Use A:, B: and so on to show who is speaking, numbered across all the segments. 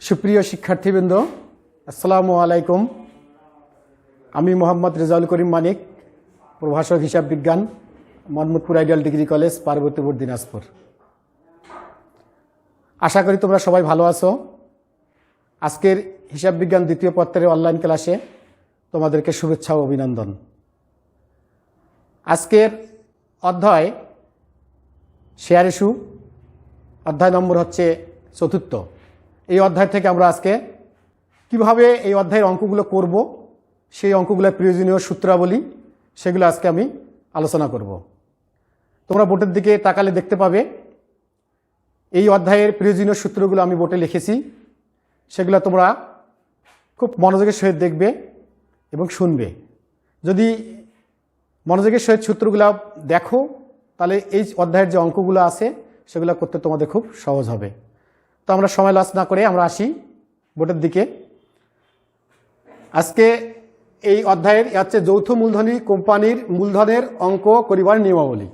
A: সুপ্রিয় শিক্ষার্থীবৃন্দ, আসসালামু আলাইকুম। আমি Md.Razaul Karim মানিক, প্রভাষক হিসাব বিজ্ঞান, Monmothpur ideal degree college, Parbatipur, Dinajpur. আশা করি তোমরা সবাই ভালো আছো। আজকের হিসাব বিজ্ঞান দ্বিতীয় পত্রের অনলাইন ক্লাসে তোমাদেরকে শুভেচ্ছা ও অভিনন্দন। আজকের অধ্যায় শেয়ার ইস্যু, অধ্যায় নম্বর হচ্ছে ৪র্থ। এই অধ্যায় থেকে আমরা আজকে কিভাবে এই অধ্যায়ের অঙ্কগুলো করব, সেই অঙ্কগুলোর প্রয়োজনীয় সূত্রাবলী, সেগুলো আজকে আমি আলোচনা করব। তোমরা বোর্ডের দিকে তাকালে দেখতে পাবে এই অধ্যায়ের প্রয়োজনীয় সূত্রগুলো আমি বোর্ডে লিখেছি। সেগুলো তোমরা খুব মনোযোগের সহিত দেখবে এবং শুনবে। যদি মনোযোগের সহিত সূত্রগুলো দেখো, তাহলে এই অধ্যায়ের যে অঙ্কগুলো আছে সেগুলো করতে তোমাদের খুব সহজ হবে। তো আমরা সময় লস না করে আমরা আসি বোর্ডের দিকে। আজকে এই অধ্যায়ের হচ্ছে যৌথ মূলধনী কোম্পানির মূলধনের অঙ্ক করিবার নিয়মাবলী,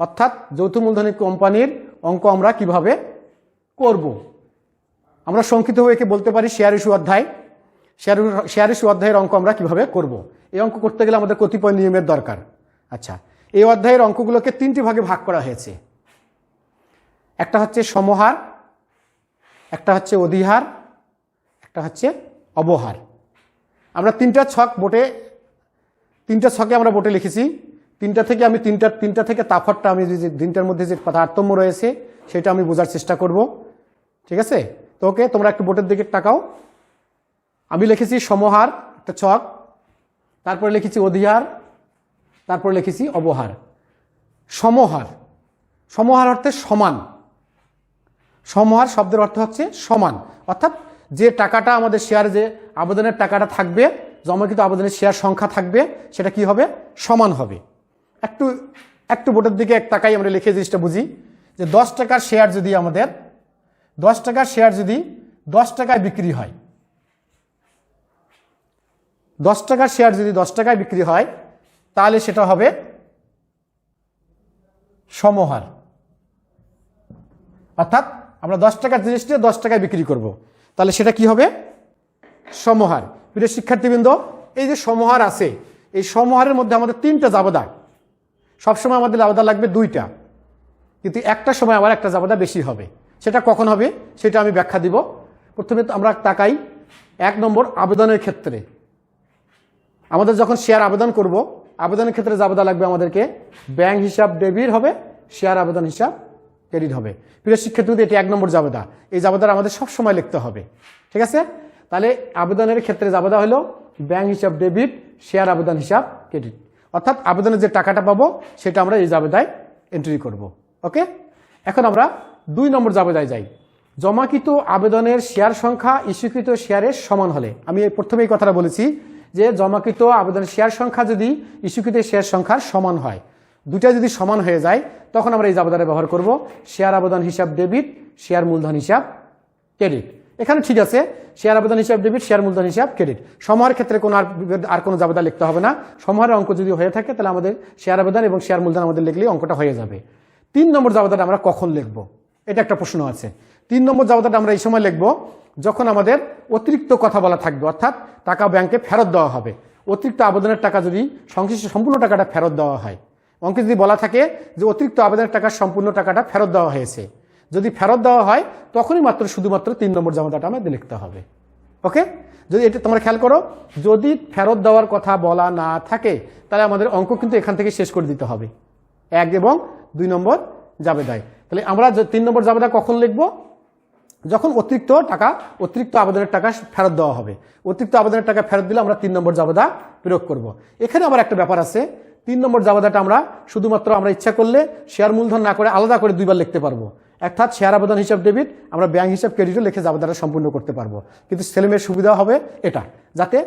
A: অর্থাৎ যৌথ মূলধনী কোম্পানির অঙ্ক আমরা কিভাবে করব। আমরা সংক্ষিপ্তভাবে একে বলতে পারি শেয়ার ইস্যু অধ্যায়। শেয়ার ইস্যু অধ্যায়ের অঙ্ক আমরা কিভাবে করব। এই অঙ্ক করতে গেলে আমাদের কতিপয় নিয়মের দরকার। আচ্ছা, এই অধ্যায়ের অঙ্কগুলোকে 3টি ভাগে ভাগ করা হয়েছে। একটা হচ্ছে সমহার, একটা হচ্ছে অধিহার, একটা হচ্ছে অবহার। আমরা তিনটা ছকে আমরা বোর্ডে লিখেছি। তিনটা থেকে আমি তিনটা থেকে তাফাতটা আমি যে তিনটার মধ্যে যে তারতম্য রয়েছে সেটা আমি বোঝার চেষ্টা করব। ঠিক আছে? তো ওকে, তোমরা একটু বোর্ডের দিকে তাকাও। আমি লিখেছি সমহার একটা ছক, তারপরে লিখেছি অধিহার, তারপরে লিখেছি অবহার। সমহার অর্থে সমান। সমহার শব্দের অর্থ হচ্ছে সমান, অর্থাৎ যে টাকাটা আমাদের শেয়ার, যে আবেদনের টাকাটা থাকবে, জমাকৃত আবেদনের শেয়ার সংখ্যা থাকবে, সেটা কি হবে? সমান হবে। একটু বোর্ডের দিকে এক তাকাই, আমরা লিখে জিনিসটা বুঝি যে 10 টাকার শেয়ার যদি আমাদের 10 টাকার শেয়ার যদি 10 টাকায় বিক্রি হয়, 10 টাকার শেয়ার যদি 10 টাকায় বিক্রি হয়, তাহলে সেটা হবে সমহার। অর্থাৎ আমরা 10 টাকার জিনিসটা 10 টাকায় বিক্রি করব, তাহলে সেটা কি হবে? সমহার। প্রিয় শিক্ষার্থীবৃন্দ, এই যে সমহার আছে, এই সমহারের মধ্যে আমাদের 3টা জাবেদা। সবসময় আমাদের জাবেদা লাগবে 2টা, কিন্তু একটা সময় আবার একটা জাবেদা বেশি হবে। সেটা কখন হবে সেটা আমি ব্যাখ্যা দিব। প্রথমে আমরা তাকাই 1 নম্বর আবেদনের ক্ষেত্রে। আমাদের যখন শেয়ার আবেদন করব, আবেদনের ক্ষেত্রে জাবেদা লাগবে আমাদেরকে ব্যাংক হিসাব ডেবিট হবে, শেয়ার আবেদন হিসাব ক্রেডিট হবে। প্রিয় শিক্ষার্থীদের, এটি 1 নম্বর জাবেদা। এই জাবেদাটা আমাদের সব সময় লিখতে হবে। ঠিক আছে? তাহলে আবেদনের ক্ষেত্রে জাবেদা হলো ব্যাংক হিসাব ডেবিট, শেয়ার আবেদন হিসাব ক্রেডিট। অর্থাৎ আবেদনের যে টাকাটা পাবো সেটা আমরা এই জাবেদায় এন্ট্রি করব। ওকে, এখন আমরা 2 নম্বর জাবেদায় যাই। জমাকৃত আবেদনের শেয়ার সংখ্যা ইস্যুকৃত শেয়ারের সমান হলে। আমি প্রথমে এই কথাটা বলেছি যে জমাকৃত আবেদনের শেয়ার সংখ্যা যদি ইস্যুকৃত শেয়ার সংখ্যার সমান হয়, দুটা যদি সমান হয়ে যায়, তখন আমরা এই জাবেদাটা ব্যবহার করব শেয়ার আবেদন হিসাব ডেবিট, শেয়ার মূলধন হিসাব ক্রেডিট। এখানে ঠিক আছে, শেয়ার আবেদন হিসাব ডেবিট, শেয়ার মূলধন হিসাব ক্রেডিট। সমহারের ক্ষেত্রে আর কোনো জাবেদা লিখতে হবে না। সমহারের অঙ্ক যদি হয়ে থাকে, তাহলে আমাদের শেয়ার আবেদন এবং শেয়ার মূলধন আমাদের লিখলেই অঙ্কটা হয়ে যাবে। 3 নম্বর জাবেদাটা আমরা কখন লিখব, এটা একটা প্রশ্ন আছে। 3 নম্বর জাবেদাটা আমরা এই সময় লিখব যখন আমাদের অতিরিক্ত কথা বলা থাকবে, অর্থাৎ টাকা ব্যাংকে ফেরত দেওয়া হবে। অতিরিক্ত আবেদনের টাকা যদি সংশ্লিষ্ট সম্পূর্ণ টাকাটা ফেরত দেওয়া হয়, অঙ্কে যদি বলা থাকে যে অতিরিক্ত আবেদনের টাকার সম্পূর্ণ টাকাটা ফেরত দেওয়া হয়েছে, যদি ফেরত দেওয়া হয় তখনই শুধুমাত্র 3 নম্বর জাবেদাটা আমাদের লিখতে হবে। ওকে, যদি এটা তোমরা খেয়াল করো, যদি ফেরত দেওয়ার কথা বলা না থাকে, তাহলে আমাদের অঙ্ক কিন্তু এখান থেকে শেষ করে দিতে হবে 1 এবং 2 নম্বর জাবেদায়। তাহলে আমরা 3 নম্বর জাবেদা কখন লিখব? যখন অতিরিক্ত আবেদনের টাকা ফেরত দেওয়া হবে। অতিরিক্ত আবেদনের টাকা ফেরত দিলে আমরা 3 নম্বর জাবেদা প্রয়োগ করব। এখানে আবার একটা ব্যাপার আছে, 3 নম্বর জাবেদাটা আমরা শুধুমাত্র আমরা ইচ্ছা করলে শেয়ার মূলধন না করে আলাদা করে 2বার লিখতে পারবো। অর্থাৎ শেয়ার আবেদন হিসাব ডেবিট, আমরা ব্যাংক হিসাব ক্রেডিটও লিখে জাবেদাটা সম্পূর্ণ করতে পারবো। কিন্তু ছেলেমেয়ের সুবিধা হবে এটা, যাতে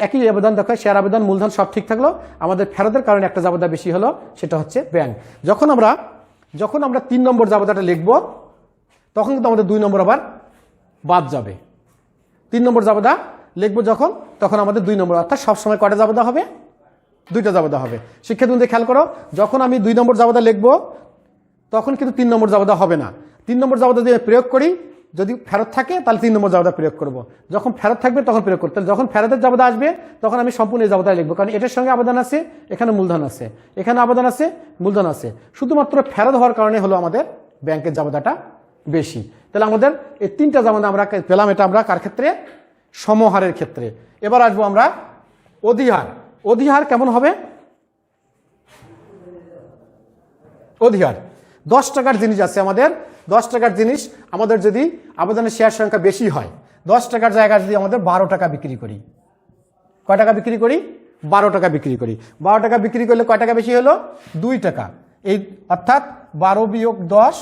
A: একই আবেদন দেখায়, শেয়ার আবেদন মূলধন সব ঠিক থাকলো, আমাদের ফেরতের কারণে একটা জাবেদা বেশি হলো, সেটা হচ্ছে ব্যাংক। যখন আমরা 3 নম্বর জাবেদাটা লিখব, তখন কিন্তু আমাদের 2 নম্বর আবার বাদ যাবে। 3 নম্বর জাবেদা লিখবো তখন আমাদের 2 নম্বর, অর্থাৎ সবসময় কয়টা জাবেদা হবে? 2টা জাবেদা হবে। শিক্ষার্থীদের খেয়াল করো, যখন আমি 2 নম্বর জাবেদা লিখবো তখন কিন্তু 3 নম্বর জাবেদা হবে না। 3 নম্বর জাবেদা যদি প্রয়োগ করি, যদি ফেরত থাকে তাহলে 3 নম্বর জাবেদা প্রয়োগ করব, যখন ফেরত থাকবে তখন প্রয়োগ করতে, যখন ফেরতের জাবেদা আসবে তখন আমি সম্পূর্ণ এই জাবেদা লিখবো, কারণ এটার সঙ্গে আবেদন আছে, এখানে মূলধন আছে, এখানে আবেদন আছে, মূলধন আছে, শুধুমাত্র ফেরত হওয়ার কারণে হলো আমাদের ব্যাংকের জাবেদাটা বেশি। তাহলে আমাদের এই 3টা জাবেদা আমরা পেলাম, এটা আমরা কার ক্ষেত্রে? সমহারের ক্ষেত্রে। এবার আসবো আমরা অধিহার। অধিহার কেমন হবে? অধিহার 10 টাকার জিনিস আছে আমাদের, 10 টাকার জিনিস আমাদের যদি আবেদনের শেয়ার সংখ্যা বেশি হয়, 10 টাকার জায়গায় যদি আমাদের 12 টাকা বিক্রি করি, কয় টাকা বিক্রি করি? 12 টাকা বিক্রি করি। 12 টাকা বিক্রি করলে কয় টাকা বেশি হলো? 2 টাকা। এই অর্থাৎ 12 বিয়োগ 10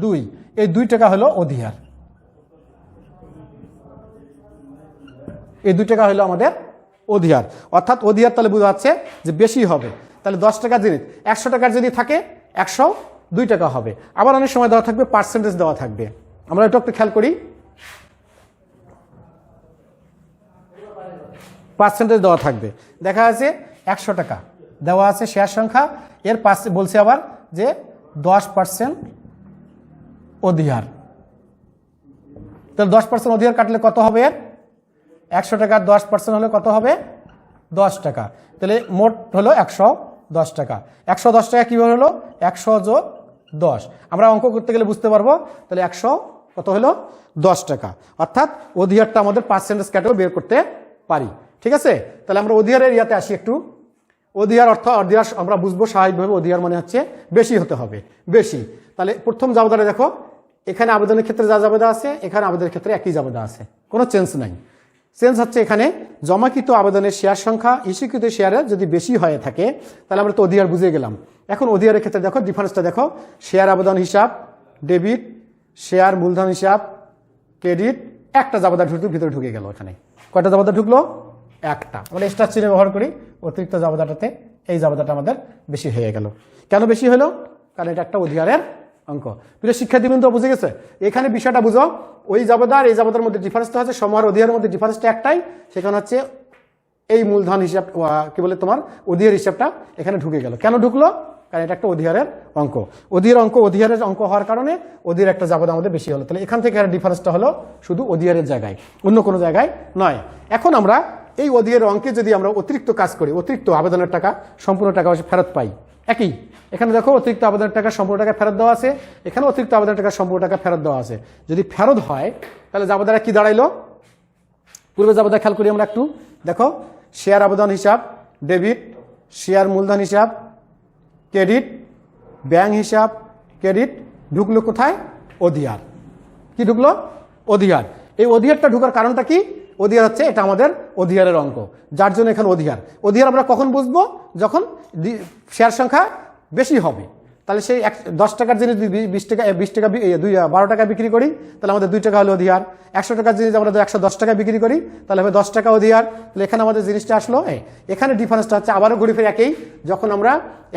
A: 2, এই 2 টাকা হলো অধিহার। এই 2 টাকা হলো আমাদের অধিহার। অর্থাৎ অধিহার তাহলে বোঝা যাচ্ছে যে বেশি হবে। তাহলে 10 টাকার জিনিস 100 টাকার যদি থাকে 102 টাকা হবে। আবার অনেক সময় দেওয়া থাকবে পার্সেন্টেজ দেওয়া থাকবে, আমরা এটা একটু খেয়াল করি। পার্সেন্টেজ দেওয়া থাকবে, দেখা যাচ্ছে 100 টাকা দেওয়া আছে শেয়ার সংখ্যা, এর পাশে বলছে আবার যে 10% অধিহার। তাহলে 10% অধিহার কাটলে কত হবে? 100 টাকার 10% হলে কত হবে? 10 টাকা। তাহলে মোট হলো 110 টাকা। 110 টাকা কীভাবে হলো? 100 যোগ 10, আমরা অঙ্ক করতে গেলে বুঝতে পারবো। তাহলে 100 কত হলো? 10 টাকা। অর্থাৎ অধিহারটা আমাদের পার্সেন্টেজ কাটেও বের করতে পারি। ঠিক আছে, তাহলে আমরা অধিহারের ইয়াতে আসি একটু। অধিহার অর্থ অধিহার আমরা বুঝবো স্বাভাবিকভাবে, অধিহার মানে হচ্ছে বেশি হতে হবে, বেশি। তাহলে প্রথম জাবেদাটা দেখো, এখানে আবেদনের ক্ষেত্রে যা জাবেদা আছে এখানে আবেদনের ক্ষেত্রে একই জাবেদা আছে, কোনো চেঞ্জ নাই। চেঞ্জ হচ্ছে এখানে জমাকৃত আবেদনের শেয়ার সংখ্যা ইস্যুকৃত শেয়ারের যদি বেশি হয়ে থাকে তাহলে আমরা তো অধিহার বুঝে গেলাম। এখন অধিহারের ক্ষেত্রে দেখো ডিফারেন্সটা দেখো, শেয়ার আবেদন হিসাব ডেবিট, শেয়ার মূলধন হিসাব ক্রেডিট, একটা জাবেদা ভিতরে ঢুকে গেল। এখানে কয়টা জাবেদা ঢুকলো? একটা। আমরা এক্সট্রা চিহ্ন ব্যবহার করি অতিরিক্ত জাবেদাটাতে, এই জাবেদাটা আমাদের বেশি হয়ে গেল। কেন বেশি হলো? কারণ এটা একটা অধিহারের অঙ্ক। প্রিয় শিক্ষার্থীবৃন্দ বুঝে গেছে? এখানে বিষয়টা বুঝো, ওই জাবেদা আর এই জাবেদার মধ্যে ডিফারেন্সটা হচ্ছে সমহার অধিহারের মধ্যে ডিফারেন্সটা একটাই, সেখানে হচ্ছে এই মূলধন হিসাব কি বলে তোমার অধিহার হিসাবটা এখানে ঢুকে গেল। কেন ঢুকলো? কারণ এটা একটা অধিহারের অঙ্ক। অধিহারের অঙ্ক হওয়ার কারণে অধিহার একটা জাবেদা আমাদের বেশি হলো। তাহলে এখান থেকে ডিফারেন্সটা হলো শুধু অধিহারের জায়গায়, অন্য কোনো জায়গায় নয়। এখন আমরা এই অধিহারের অঙ্কে যদি আমরা অতিরিক্ত কাজ করি, অতিরিক্ত আবেদনের টাকা সম্পূর্ণ টাকা ফেরত পাই, একই। এখানে দেখো অতিরিক্ত আবেদনের টাকা সম্পূর্ণ টাকা ফেরত দেওয়া আছে, এখানে অতিরিক্ত আবেদনের টাকা সম্পূর্ণ টাকা ফেরত দেওয়া আছে। যদি ফেরত হয় তাহলে জাবেদাটা কি দাঁড়াইলো? পূর্বে জাবেদা খেয়াল করি আমরা একটু, দেখো শেয়ার আবেদন হিসাব ডেবিট, শেয়ার মূলধন হিসাব ক্রেডিট, ব্যাংক হিসাব ক্রেডিট, ঢুকলো কোথায়? অধিহার। কি ঢুকলো? অধিহার। এই অধিহারটা ঢুকার কারণটা কি? অধিহার হচ্ছে এটা আমাদের অধিহারের অঙ্ক, যার জন্য এখানে অধিহার। অধিহার আমরা কখন বুঝবো? যখন শেয়ার সংখ্যা বেশি হবে। তাহলে সেই 10 টাকার জিনিস 20 টাকা 12 টাকা বিক্রি করি, তাহলে আমাদের 2 টাকা হলো অধিহার। 100 টাকার জিনিস আমরা 110 টাকা বিক্রি করি, তাহলে হবে 10 টাকা অধিহার। তাহলে এখানে আমাদের জিনিসটা আসলো, এখানে ডিফারেন্সটা হচ্ছে আবারও ঘুরে ফিরে একই। যখন আমরা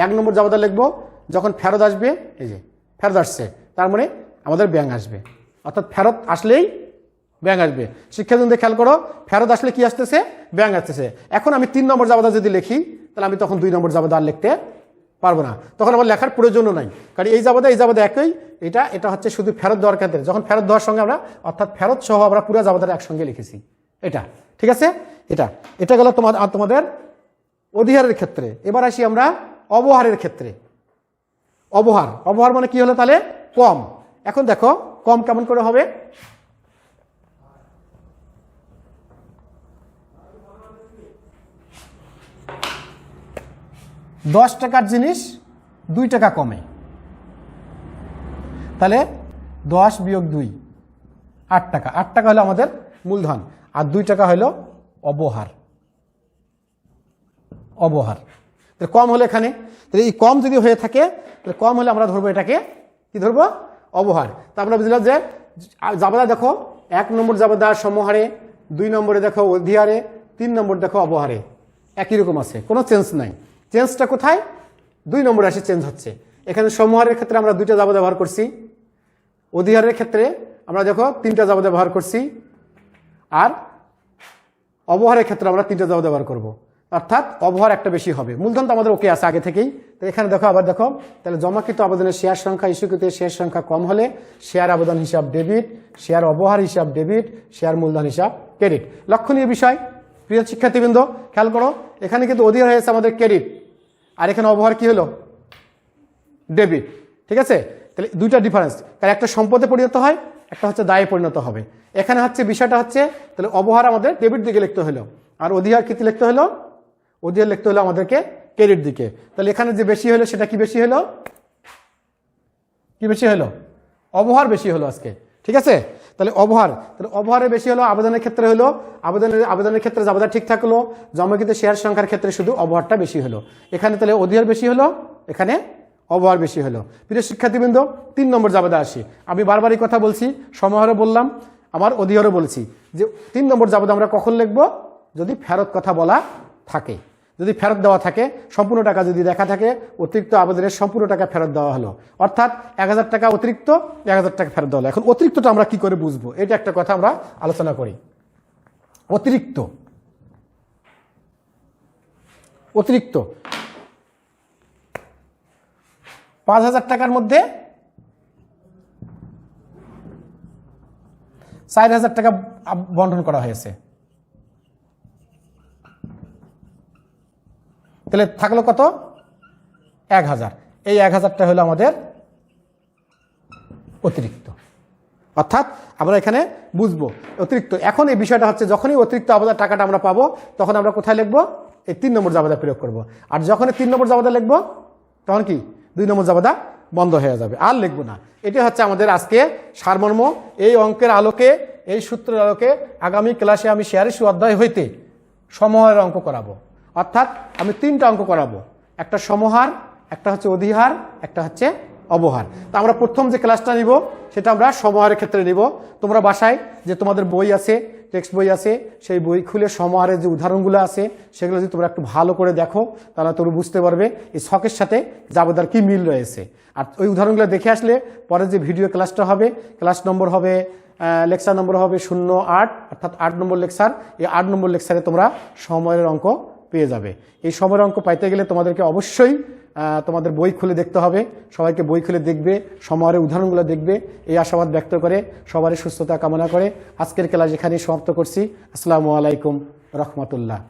A: 1 নম্বর জাবেদা লিখবো, যখন ফেরত আসবে, এই যে ফেরত আসছে, তার মানে আমাদের ব্যাংক আসবে, অর্থাৎ ফেরত আসলেই ব্যাংক আসবে। শিক্ষার্থীদের খেয়াল করো, ফেরত আসলে কি আসতেছে? ব্যাংক আসতেছে। এখন আমি 3 নম্বর জাবেদা যদি লিখি তাহলে আমি তখন 2 নম্বর জাবেদা আর লিখতে পারবো না, তখন আমার লেখার প্রয়োজনও নাই, কারণ এই জাবেদা একই। এটা হচ্ছে শুধু ফেরত দেওয়ার ক্ষেত্রে, যখন ফেরত দেওয়ার সঙ্গে আমরা অর্থাৎ ফেরত সহ আমরা পুরো জাবেদাটা একসঙ্গে লিখেছি, এটা ঠিক আছে। এটা গেল তোমাদের অধিহারের ক্ষেত্রে। এবার আসি আমরা অবহারের ক্ষেত্রে। অবহার মানে কি হলো? তাহলে কম। এখন দেখো কম কেমন করে হবে? 10 টাকার জিনিস 2 টাকা কমে, তাহলে 10 বিয়োগ 2 8 টাকা। 8 টাকা হলো আমাদের মূলধন, আর 2 টাকা হলো অবহার। কম হলো এখানে, তাহলে এই কম যদি হয়ে থাকে তাহলে কম হলে আমরা ধরবো এটাকে কি ধরবো? অবহার। তা আমরা বুঝলাম যে জাবেদা দেখো 1 নম্বর জাবেদা সমহারে, 2 নম্বরে দেখো অধিহারে, 3 নম্বর দেখো অবহারে, একই রকম আছে, কোনো চেঞ্জ নাই। চেঞ্জটা কোথায়? 2 নম্বরে আসে চেঞ্জ হচ্ছে। এখানে সমহারের ক্ষেত্রে আমরা 2টা জাবেদা ব্যবহার করছি, অধিহারের ক্ষেত্রে আমরা দেখো 3টা জাবেদা ব্যবহার করছি, আর অবহারের ক্ষেত্রে আমরা 3টা জাবেদা ব্যবহার করব। অর্থাৎ অবহার একটা বেশি হবে। মূলধন তো আমাদের ওকে আছে আগে থেকেই। তো এখানে দেখো, আবার দেখো, তাহলে জমাকৃত আবেদনের শেয়ার সংখ্যা ইস্যুকৃত শেয়ার সংখ্যা কম হলে শেয়ার আবেদন হিসাব ডেবিট, শেয়ার অবহার হিসাব ডেবিট, শেয়ার মূলধন হিসাব ক্রেডিট। লক্ষণীয় বিষয় প্রিয় শিক্ষার্থীবৃন্দ, খেয়াল করো, এখানে কিন্তু অধিকার হয়েছে আমাদের ক্রেডিট, আর এখানে অবহার কি হলো? ডেবিট। ঠিক আছে, তাহলে দুইটা ডিফারেন্স, কারণ একটা সম্পদে পরিণত হয়, একটা হচ্ছে দায়ে পরিণত হবে। এখানে হচ্ছে বিষয়টা হচ্ছে, তাহলে অবহার আমাদের ডেবিট দিকে লিখতে হলো, আর অধিকার কি লিখতে হলো? অধিকার লিখতে হলো আমাদেরকে ক্রেডিট দিকে। তাহলে এখানে যে বেশি হলো সেটা কি বেশি হলো? কি বেশি হলো? অবহার বেশি হলো আজকে। ঠিক আছে, তাহলে অবহারের বেশি হলো, আবেদনের ক্ষেত্রে হলো, আবেদনের ক্ষেত্রে জাবেদা ঠিক থাকলো, জমাকৃত শেয়ার সংখ্যার ক্ষেত্রে শুধু অবহারটা বেশি হলো। এখানে তাহলে অধিকার বেশি হলো, এখানে অবহার বেশি হলো। প্রিয় শিক্ষার্থীবৃন্দ, 3 নম্বর জাবেদা আসি। আমি বারবারই কথা বলছি, সমাহারও বললাম, আমার অধিকারও বলছি যে 3 নম্বর জাবেদা আমরা কখন লিখবো? যদি ফেরত কথা বলা থাকে, যদি ফেরত দেওয়া থাকে, সম্পূর্ণ টাকা যদি দেখা থাকে, অতিরিক্ত আবেদনের সম্পূর্ণ টাকা ফেরত দেওয়া হলো, অর্থাৎ 1000 টাকা অতিরিক্ত, 1000 টাকা ফেরত দেওয়া হলো। এখন অতিরিক্তটা আমরা কি করে বুঝবো? এটা একটা কথা আমরা আলোচনা করি। অতিরিক্ত 5000 টাকার মধ্যে 4000 টাকা বন্টন করা হয়েছে, তাহলে থাকলো কত? 1000। এই 1000টা হলো আমাদের অতিরিক্ত, অর্থাৎ আমরা এখানে বুঝবো অতিরিক্ত। এখন এই বিষয়টা হচ্ছে, যখনই অতিরিক্ত আবেদনের টাকাটা আমরা পাবো, তখন আমরা কোথায় লিখবো? এই 3 নম্বর জাবেদা প্রয়োগ করব। আর যখনই 3 নম্বর জাবেদা লিখবো, তখন কি 2 নম্বর জাবেদা বন্ধ হয়ে যাবে, আর লিখবো না। এটি হচ্ছে আমাদের আজকে সারমর্ম। এই অঙ্কের আলোকে, এই সূত্রের আলোকে আগামী ক্লাসে আমি শেয়ার ইস্যু অধ্যায় হইতে সমহারের অঙ্ক করাবো। অর্থাৎ আমি 3টা অঙ্ক করাবো, একটা সমহার, একটা হচ্ছে অধিহার, একটা হচ্ছে অবহার। তা আমরা প্রথম যে ক্লাসটা নিব সেটা আমরা সমহারের ক্ষেত্রে নিব। তোমরা বাসায় যে তোমাদের বই আছে, টেক্সট বই আছে, সেই বই খুলে সমহারের যে উদাহরণগুলো আছে সেগুলো যদি তোমরা একটু ভালো করে দেখো, তাহলে তোমরা বুঝতে পারবে এই ছকের সাথে জাবেদার কি মিল রয়েছে। আর ওই উদাহরণগুলো দেখে আসলে পরে যে ভিডিও ক্লাসটা হবে, ক্লাস নম্বর হবে, লেকচার নম্বর হবে 08, অর্থাৎ 8 নম্বর লেকচার। এই 8 নম্বর লেকচারে তোমরা সময়ের অঙ্ক পেয়ে যাবে। এই সময়ের অঙ্ক পাইতে গেলে তোমাদেরকে অবশ্যই তোমাদের বই খুলে দেখতে হবে। সবাইকে বই খুলে দেখবে, সময়ের উদাহরণগুলো দেখবে। এই আশাবাদ ব্যক্ত করে সবারই সুস্থতা কামনা করে আজকের ক্লাস এখানেই সমাপ্ত করছি। আসসালামু আলাইকুম রহমতুল্লাহ।